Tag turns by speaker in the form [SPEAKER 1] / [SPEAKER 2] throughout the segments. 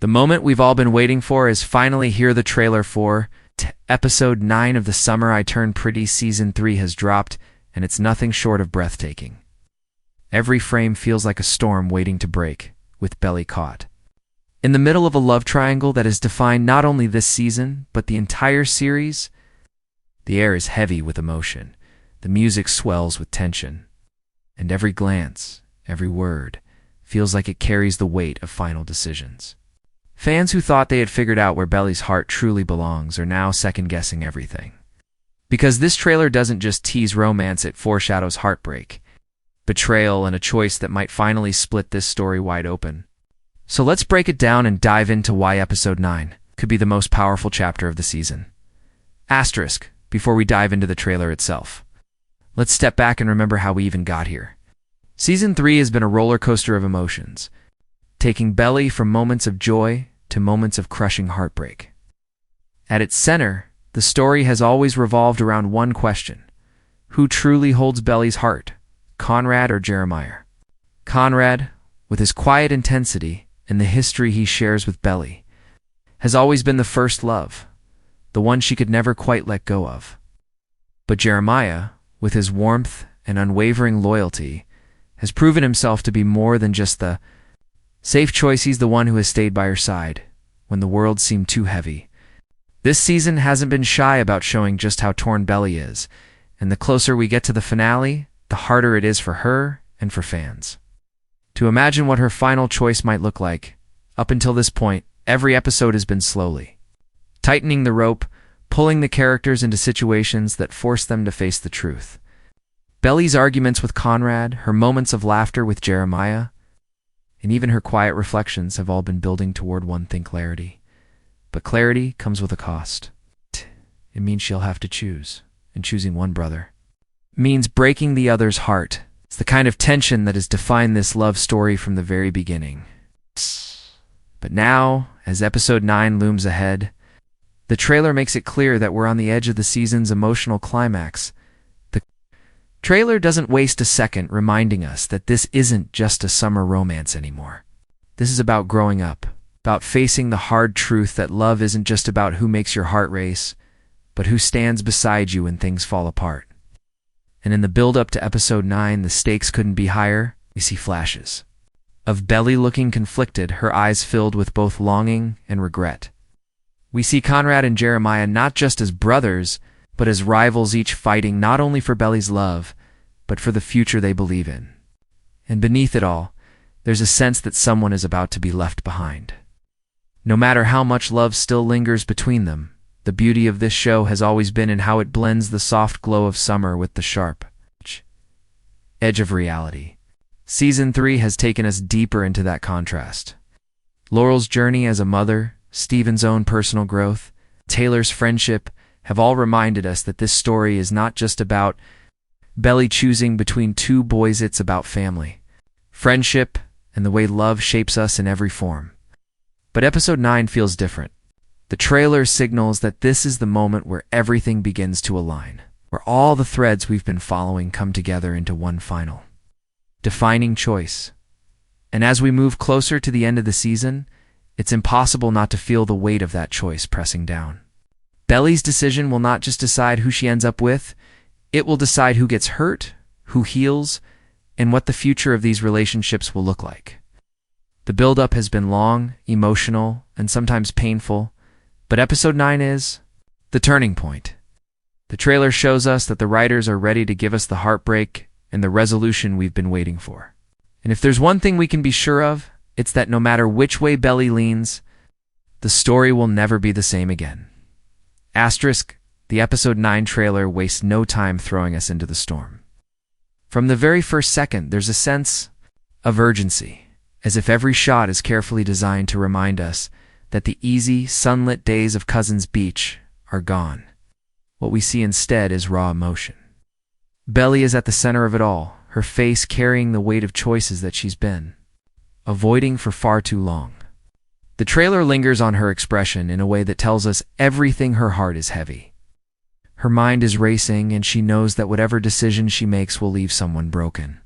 [SPEAKER 1] The moment we've all been waiting for is finally here. The trailer for Episode 9 of The Summer I Turned Pretty Season 3 has dropped, and it's nothing short of breathtaking. Every frame feels like a storm waiting to break, with Belly caught in the middle of a love triangle that has defined not only this season, but the entire series. The air is heavy with emotion, the music swells with tension, and every glance, every word, feels like it carries the weight of final decisions. Fans who thought they had figured out where Belly's heart truly belongs are now second-guessing everything. Because this trailer doesn't just tease romance, it foreshadows heartbreak, betrayal, and a choice that might finally split this story wide open. So let's break it down and dive into why Episode 9 could be the most powerful chapter of the season. Asterisk, before we dive into the trailer itself, let's step back and remember how we even got here. Season 3 has been a roller coaster of emotions, taking Belly from moments of joy to moments of crushing heartbreak. At its center, the story has always revolved around one question: who truly holds Belly's heart, Conrad or Jeremiah? Conrad, with his quiet intensity and the history he shares with Belly, has always been the first love, the one she could never quite let go of. But Jeremiah, with his warmth and unwavering loyalty, has proven himself to be more than just the safe choice. He's the one who has stayed by her side when the world seemed too heavy. This season hasn't been shy about showing just how torn Belly is, and the closer we get to the finale, the harder it is for her and for fans to imagine what her final choice might look like. Up until this point, every episode has been slowly tightening the rope, pulling the characters into situations that force them to face the truth. Belly's arguments with Conrad, her moments of laughter with Jeremiah, and even her quiet reflections have all been building toward one thing: clarity. But clarity comes with a cost. It means she'll have to choose, and choosing one brother means breaking the other's heart. It's the kind of tension that has defined this love story from the very beginning. But now, as Episode 9 looms ahead, the trailer makes it clear that we're on the edge of the season's emotional climax. The trailer doesn't waste a second reminding us that this isn't just a summer romance anymore. This is about growing up, about facing the hard truth that love isn't just about who makes your heart race, but who stands beside you when things fall apart. And in the build-up to Episode 9, the stakes couldn't be higher. We see flashes of Belly looking conflicted, her eyes filled with both longing and regret. We see Conrad and Jeremiah not just as brothers, but as rivals, each fighting not only for Belly's love, but for the future they believe in. And beneath it all, there's a sense that someone is about to be left behind. No matter how much love still lingers between them, the beauty of this show has always been in how it blends the soft glow of summer with the sharp edge of reality. Season 3 has taken us deeper into that contrast. Laurel's journey as a mother, Steven's own personal growth, Taylor's friendship have all reminded us that this story is not just about Belly choosing between two boys. It's about family, friendship, and the way love shapes us in every form. But Episode 9 feels different. The trailer signals that this is the moment where everything begins to align, where all the threads we've been following come together into one final, defining choice. And as we move closer to the end of the season, it's impossible not to feel the weight of that choice pressing down. Belly's decision will not just decide who she ends up with, it will decide who gets hurt, who heals, and what the future of these relationships will look like. The build-up has been long, emotional, and sometimes painful, but Episode 9 is the turning point. The trailer shows us that the writers are ready to give us the heartbreak and the resolution we've been waiting for. And if there's one thing we can be sure of, it's that no matter which way Belly leans, the story will never be the same again. Asterisk, the Episode 9 trailer wastes no time throwing us into the storm. From the very first second, there's a sense of urgency, as if every shot is carefully designed to remind us that the easy, sunlit days of Cousins Beach are gone. What we see instead is raw emotion. Belly is at the center of it all, her face carrying the weight of choices that she's been avoiding for far too long. The trailer lingers on her expression in a way that tells us everything. Her heart is heavy. Her mind is racing, and she knows that whatever decision she makes will leave someone broken.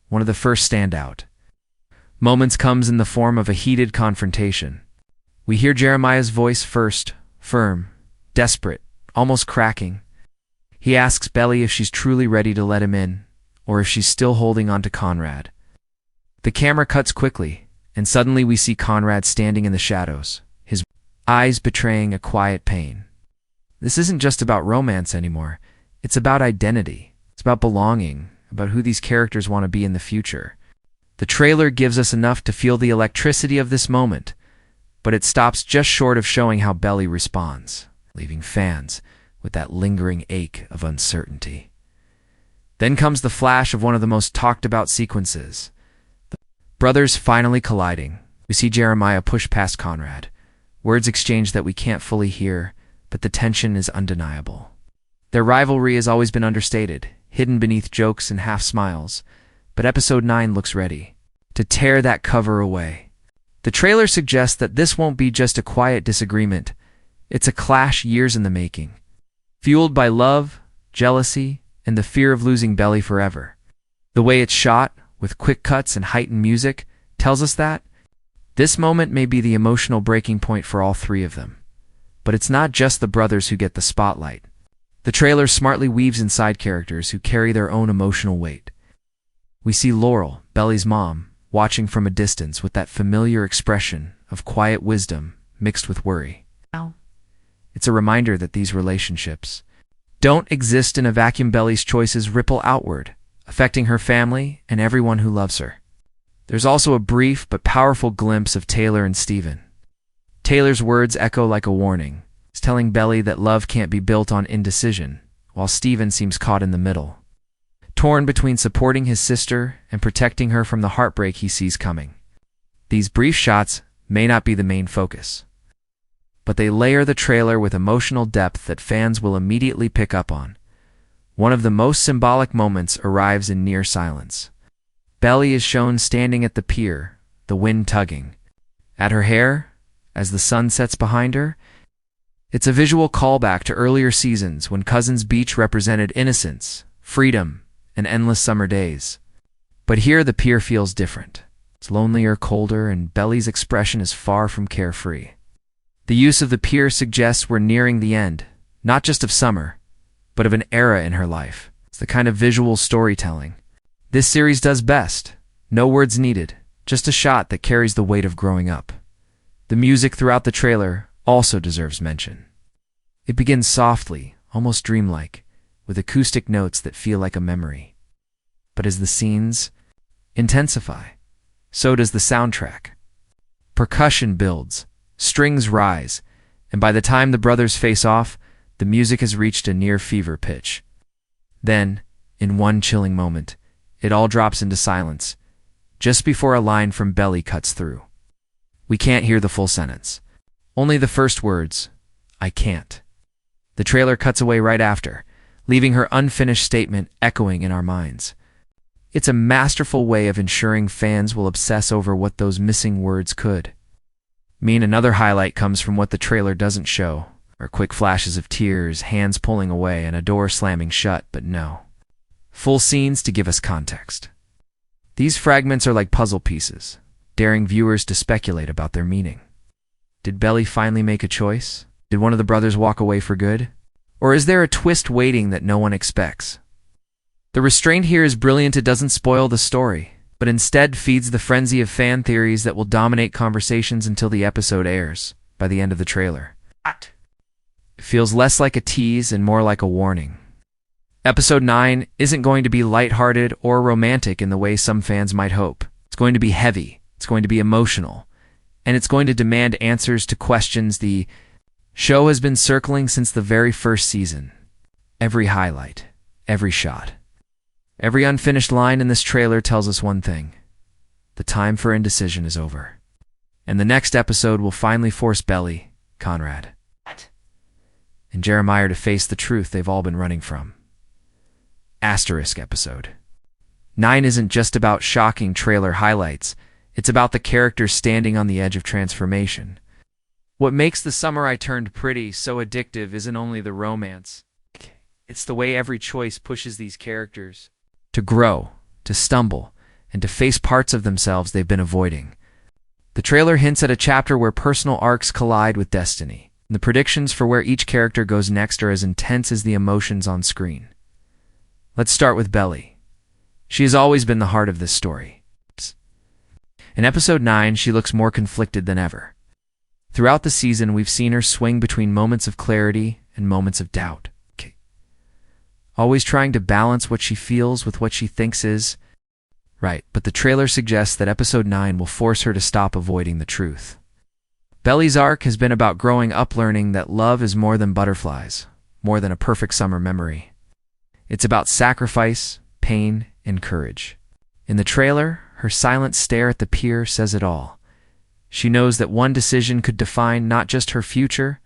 [SPEAKER 1] One of the first standout moments comes in the form of a heated confrontation. We hear Jeremiah's voice first, firm, desperate, almost cracking. He asks Belly if she's truly ready to let him in, or if she's still holding on to Conrad. The camera cuts quickly, and suddenly we see Conrad standing in the shadows, his eyes betraying a quiet pain. This isn't just about romance anymore. It's about identity. It's about belonging, about who these characters want to be in the future. The trailer gives us enough to feel the electricity of this moment, but it stops just short of showing how Belly responds, leaving fans with that lingering ache of uncertainty. Then comes the flash of one of the most talked about sequences. The brothers finally colliding. We see Jeremiah push past Conrad. Words exchanged that we can't fully hear, but the tension is undeniable. Their rivalry has always been understated, hidden beneath jokes and half-smiles, but episode 9 looks ready to tear that cover away. The trailer suggests that this won't be just a quiet disagreement. It's a clash years in the making, fueled by love, jealousy, and the fear of losing Belly forever. The way it's shot, with quick cuts and heightened music, tells us that this moment may be the emotional breaking point for all three of them. But it's not just the brothers who get the spotlight. The trailer smartly weaves in side characters who carry their own emotional weight. We see Laurel, Belly's mom, watching from a distance with that familiar expression of quiet wisdom mixed with worry. It's a reminder that these relationships don't exist in a vacuum. Belly's choices ripple outward, affecting her family and everyone who loves her. There's also a brief but powerful glimpse of Taylor and Steven. Taylor's words echo like a warning. He's telling Belly that love can't be built on indecision, while Steven seems caught in the middle, torn between supporting his sister and protecting her from the heartbreak he sees coming. These brief shots may not be the main focus, but they layer the trailer with emotional depth that fans will immediately pick up on. One of the most symbolic moments arrives in near silence. Belly is shown standing at the pier, the wind tugging at her hair as the sun sets behind her. It's a visual callback to earlier seasons when Cousins Beach represented innocence, freedom, and endless summer days. But here the pier feels different. It's lonelier, colder, and Belly's expression is far from carefree. The use of the pier suggests we're nearing the end, not just of summer, but of an era in her life. It's the kind of visual storytelling this series does best. No words needed, just a shot that carries the weight of growing up. The music throughout the trailer also deserves mention. It begins softly, almost dreamlike, with acoustic notes that feel like a memory. But as the scenes intensify, so does the soundtrack. Percussion builds, strings rise, and by the time the brothers face off, the music has reached a near fever pitch. Then, in one chilling moment, it all drops into silence, just before a line from Belly cuts through. We can't hear the full sentence. Only the first words, "I can't." The trailer cuts away right after, leaving her unfinished statement echoing in our minds. It's a masterful way of ensuring fans will obsess over what those missing words could mean. Another highlight comes from what the trailer doesn't show, or quick flashes of tears, hands pulling away, and a door slamming shut, but no. Full scenes to give us context. These fragments are like puzzle pieces, daring viewers to speculate about their meaning. Did Belly finally make a choice? Did one of the brothers walk away for good? Or is there a twist waiting that no one expects? The restraint here is brilliant. It doesn't spoil the story, but instead feeds the frenzy of fan theories that will dominate conversations until the episode airs by the end of the trailer. It feels less like a tease and more like a warning. Episode 9 isn't going to be lighthearted or romantic in the way some fans might hope. It's going to be heavy, it's going to be emotional, and it's going to demand answers to questions the show has been circling since the very first season. Every highlight, every shot, every unfinished line in this trailer tells us one thing: the time for indecision is over. And the next episode will finally force Belly, Conrad, and Jeremiah to face the truth they've all been running from. Asterisk episode 9 isn't just about shocking trailer highlights, it's about the characters standing on the edge of transformation. What makes The Summer I Turned Pretty so addictive isn't only the romance, it's the way every choice pushes these characters to grow, to stumble, and to face parts of themselves they've been avoiding. The trailer hints at a chapter where personal arcs collide with destiny. The predictions for where each character goes next are as intense as the emotions on screen. Let's start with Belly. She has always been the heart of this story. In episode 9, she looks more conflicted than ever. Throughout the season, we've seen her swing between moments of clarity and moments of doubt. Always trying to balance what she feels with what she thinks is right, but the trailer suggests that episode 9 will force her to stop avoiding the truth. Belly's arc has been about growing up, learning that love is more than butterflies, more than a perfect summer memory. It's about sacrifice, pain, and courage. In the trailer, her silent stare at the pier says it all. She knows that one decision could define not just her future,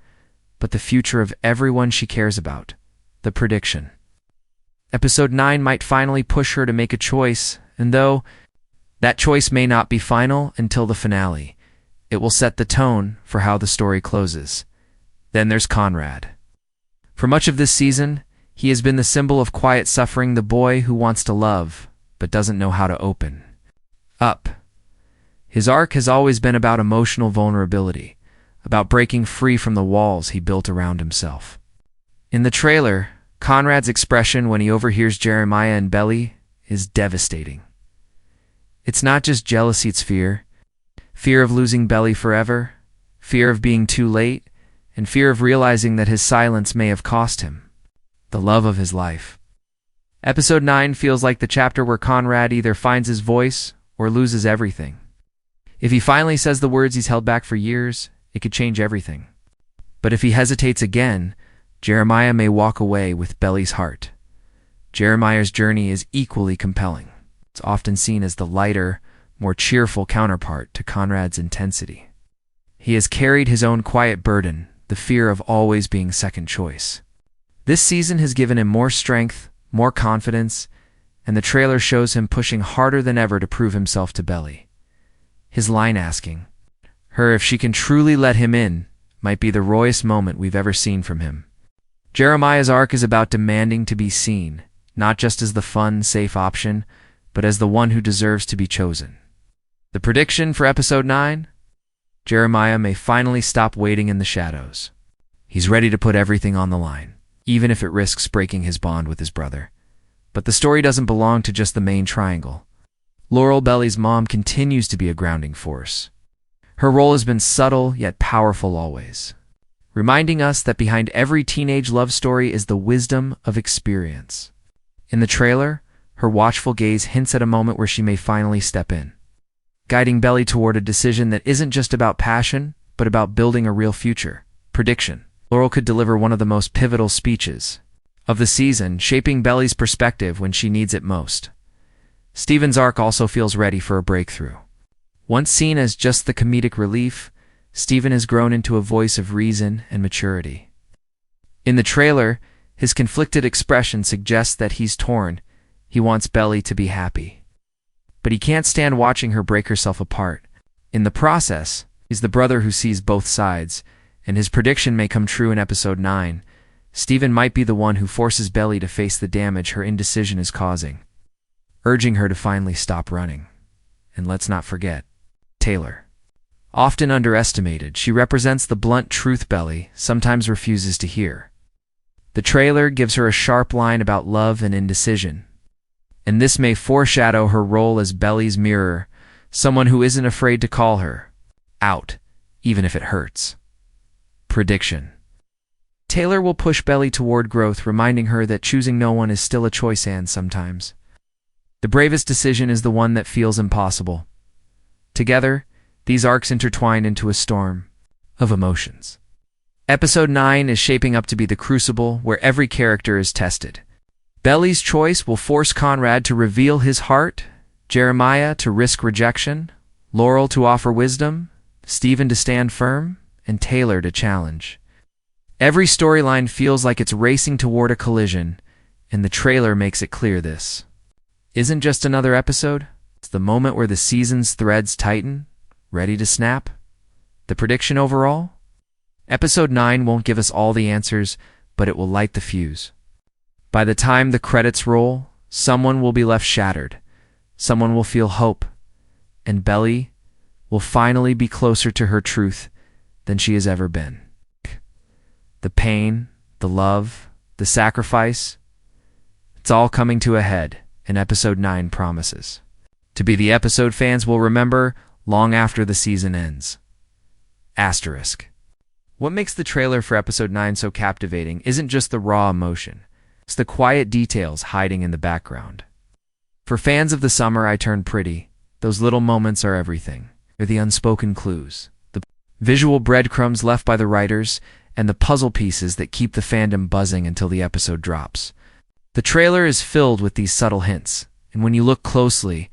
[SPEAKER 1] but the future of everyone she cares about. The prediction. Episode 9 might finally push her to make a choice, and though that choice may not be final until the finale, it will set the tone for how the story closes. Then there's Conrad. For much of this season, he has been the symbol of quiet suffering, the boy who wants to love, but doesn't know how to open up. His arc has always been about emotional vulnerability, about breaking free from the walls he built around himself. In the trailer, Conrad's expression when he overhears Jeremiah and Belly is devastating. It's not just jealousy, it's fear. Fear of losing Belly forever, fear of being too late, and fear of realizing that his silence may have cost him the love of his life. Episode 9 feels like the chapter where Conrad either finds his voice or loses everything. If he finally says the words he's held back for years, it could change everything. But if he hesitates again, Jeremiah may walk away with Belly's heart. Jeremiah's journey is equally compelling. It's often seen as the lighter, more cheerful counterpart to Conrad's intensity. He has carried his own quiet burden, the fear of always being second choice. This season has given him more strength, more confidence, and the trailer shows him pushing harder than ever to prove himself to Belly. His line asking her if she can truly let him in might be the rawest moment we've ever seen from him. Jeremiah's arc is about demanding to be seen, not just as the fun, safe option, but as the one who deserves to be chosen. The prediction for episode 9? Jeremiah may finally stop waiting in the shadows. He's ready to put everything on the line, even if it risks breaking his bond with his brother. But the story doesn't belong to just the main triangle. Laurel, Belly's mom, continues to be a grounding force. Her role has been subtle yet powerful always, reminding us that behind every teenage love story is the wisdom of experience. In the trailer, her watchful gaze hints at a moment where she may finally step in, guiding Belly toward a decision that isn't just about passion, but about building a real future. Prediction. Laurel could deliver one of the most pivotal speeches of the season, shaping Belly's perspective when she needs it most. Steven's arc also feels ready for a breakthrough. Once seen as just the comedic relief, Steven has grown into a voice of reason and maturity. In the trailer, his conflicted expression suggests that he's torn. He wants Belly to be happy, but he can't stand watching her break herself apart. In the process, he's the brother who sees both sides, and his prediction may come true in episode 9. Steven might be the one who forces Belly to face the damage her indecision is causing, urging her to finally stop running. And let's not forget Taylor. Often underestimated, she represents the blunt truth Belly sometimes refuses to hear. The trailer gives her a sharp line about love and indecision, and this may foreshadow her role as Belly's mirror, someone who isn't afraid to call her out, even if it hurts. Prediction. Taylor will push Belly toward growth, reminding her that choosing no one is still a choice, and sometimes the bravest decision is the one that feels impossible. Together, these arcs intertwine into a storm of emotions. Episode 9 is shaping up to be the crucible where every character is tested. Belly's choice will force Conrad to reveal his heart, Jeremiah to risk rejection, Laurel to offer wisdom, Steven to stand firm, and Taylor to challenge. Every storyline feels like it's racing toward a collision, and the trailer makes it clear this isn't just another episode. It's the moment where the season's threads tighten, ready to snap. The prediction overall? Episode 9 won't give us all the answers, but it will light the fuse. By the time the credits roll, someone will be left shattered, someone will feel hope, and Belly will finally be closer to her truth than she has ever been. The pain, the love, the sacrifice, it's all coming to a head, and episode 9 promises to be the episode fans will remember long after the season ends. Asterisk. What makes the trailer for episode 9 so captivating isn't just the raw emotion, it's the quiet details hiding in the background. For fans of The Summer I Turned Pretty, those little moments are everything. They're the unspoken clues, the visual breadcrumbs left by the writers, and the puzzle pieces that keep the fandom buzzing until the episode drops. The trailer is filled with these subtle hints, and when you look closely,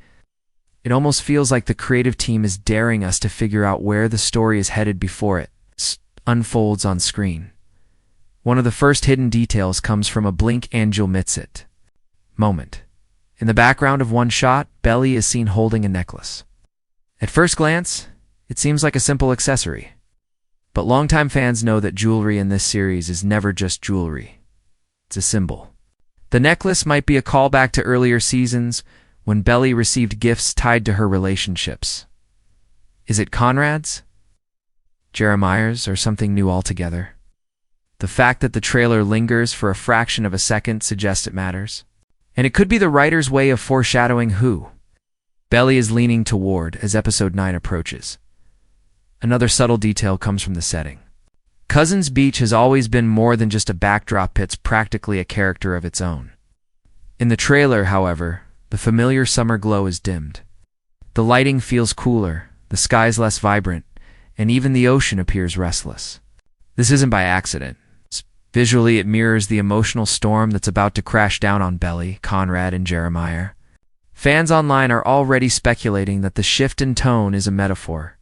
[SPEAKER 1] it almost feels like the creative team is daring us to figure out where the story is headed before it unfolds on screen. One of the first hidden details comes from a blink and you'll miss it moment. In the background of one shot, Belly is seen holding a necklace. At first glance, it seems like a simple accessory. But longtime fans know that jewelry in this series is never just jewelry. It's a symbol. The necklace might be a callback to earlier seasons when Belly received gifts tied to her relationships. Is it Conrad's, Jeremiah's, or something new altogether? The fact that the trailer lingers for a fraction of a second suggests it matters. And it could be the writer's way of foreshadowing who Belly is leaning toward as episode 9 approaches. Another subtle detail comes from the setting. Cousins Beach has always been more than just a backdrop, it's practically a character of its own. In the trailer, however, the familiar summer glow is dimmed. The lighting feels cooler, the sky's less vibrant, and even the ocean appears restless. This isn't by accident. Visually, it mirrors the emotional storm that's about to crash down on Belly, Conrad, and Jeremiah. Fans online are already speculating that the shift in tone is a metaphor.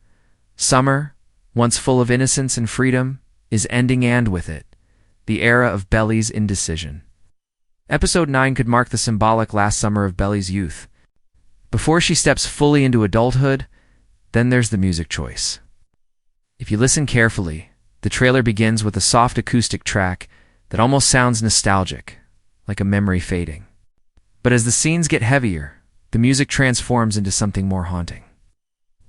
[SPEAKER 1] Summer, once full of innocence and freedom, is ending, and with it, the era of Belly's indecision. Episode 9 could mark the symbolic last summer of Belly's youth. Before she steps fully into adulthood, then there's the music choice. If you listen carefully, the trailer begins with a soft acoustic track that almost sounds nostalgic, like a memory fading. But as the scenes get heavier, the music transforms into something more haunting,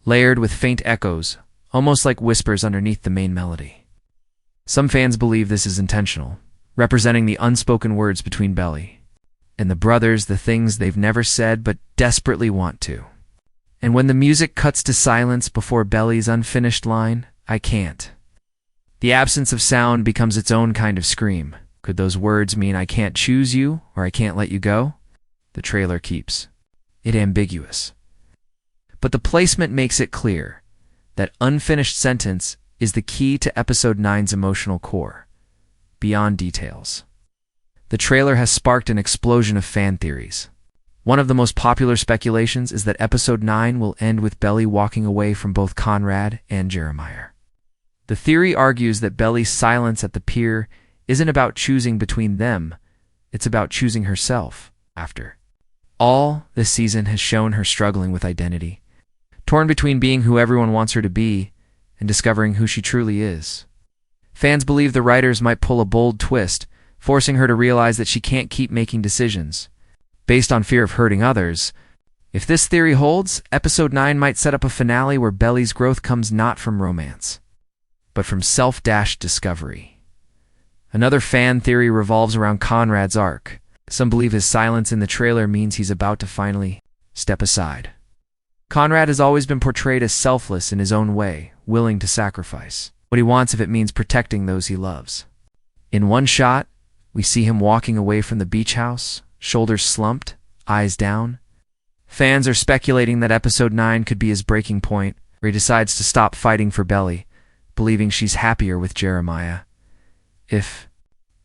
[SPEAKER 1] layered with faint echoes, almost like whispers underneath the main melody. Some fans believe this is intentional, representing the unspoken words between Belly and the brothers, the things they've never said but desperately want to. And when the music cuts to silence before Belly's unfinished line, "I can't," the absence of sound becomes its own kind of scream. Could those words mean I can't choose you or I can't let you go? The trailer keeps it ambiguous. But the placement makes it clear that unfinished sentence is the key to episode 9's emotional core, beyond details. The trailer has sparked an explosion of fan theories. One of the most popular speculations is that episode 9 will end with Belly walking away from both Conrad and Jeremiah. The theory argues that Belly's silence at the pier isn't about choosing between them, it's about choosing herself. After all, this season has shown her struggling with identity, torn between being who everyone wants her to be and discovering who she truly is. Fans believe the writers might pull a bold twist, forcing her to realize that she can't keep making decisions based on fear of hurting others. If this theory holds, episode 9 might set up a finale where Belly's growth comes not from romance, but from self-discovery. Another fan theory revolves around Conrad's arc. Some believe his silence in the trailer means he's about to finally step aside. Conrad has always been portrayed as selfless in his own way, willing to sacrifice what he wants if it means protecting those he loves. In one shot, we see him walking away from the beach house, shoulders slumped, eyes down. Fans are speculating that episode 9 could be his breaking point, where he decides to stop fighting for Belly, believing she's happier with Jeremiah. If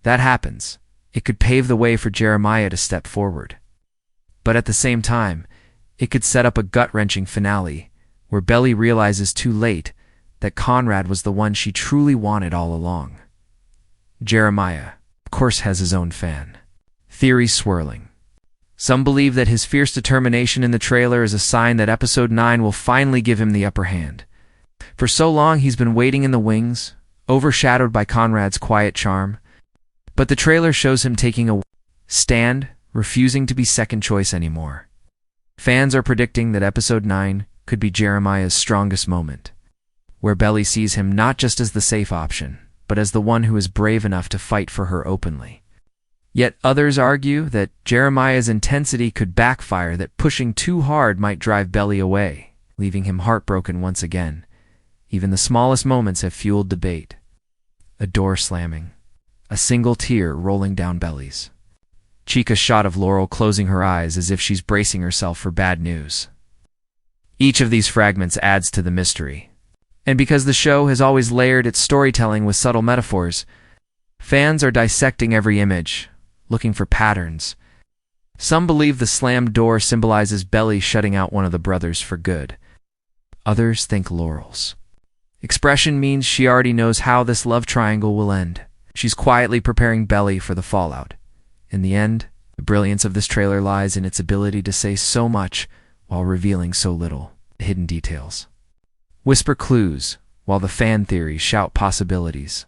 [SPEAKER 1] that happens, it could pave the way for Jeremiah to step forward. But at the same time, it could set up a gut-wrenching finale, where Belly realizes too late that Conrad was the one she truly wanted all along. Jeremiah, of course, has his own fan theories swirling. Some believe that his fierce determination in the trailer is a sign that episode 9 will finally give him the upper hand. For so long, he's been waiting in the wings, overshadowed by Conrad's quiet charm. But the trailer shows him taking a stand, refusing to be second choice anymore. Fans are predicting that episode 9 could be Jeremiah's strongest moment, where Belly sees him not just as the safe option, but as the one who is brave enough to fight for her openly. Yet others argue that Jeremiah's intensity could backfire, that pushing too hard might drive Belly away, leaving him heartbroken once again. Even the smallest moments have fueled debate. A door slamming, a single tear rolling down Belly's. Chica's shot of Laurel closing her eyes as if she's bracing herself for bad news. Each of these fragments adds to the mystery. And because the show has always layered its storytelling with subtle metaphors, fans are dissecting every image, looking for patterns. Some believe the slammed door symbolizes Belly shutting out one of the brothers for good. Others think Laurel's expression means she already knows how this love triangle will end. She's quietly preparing Belly for the fallout. In the end, the brilliance of this trailer lies in its ability to say so much while revealing so little. Hidden details whisper clues, while the fan theories shout possibilities.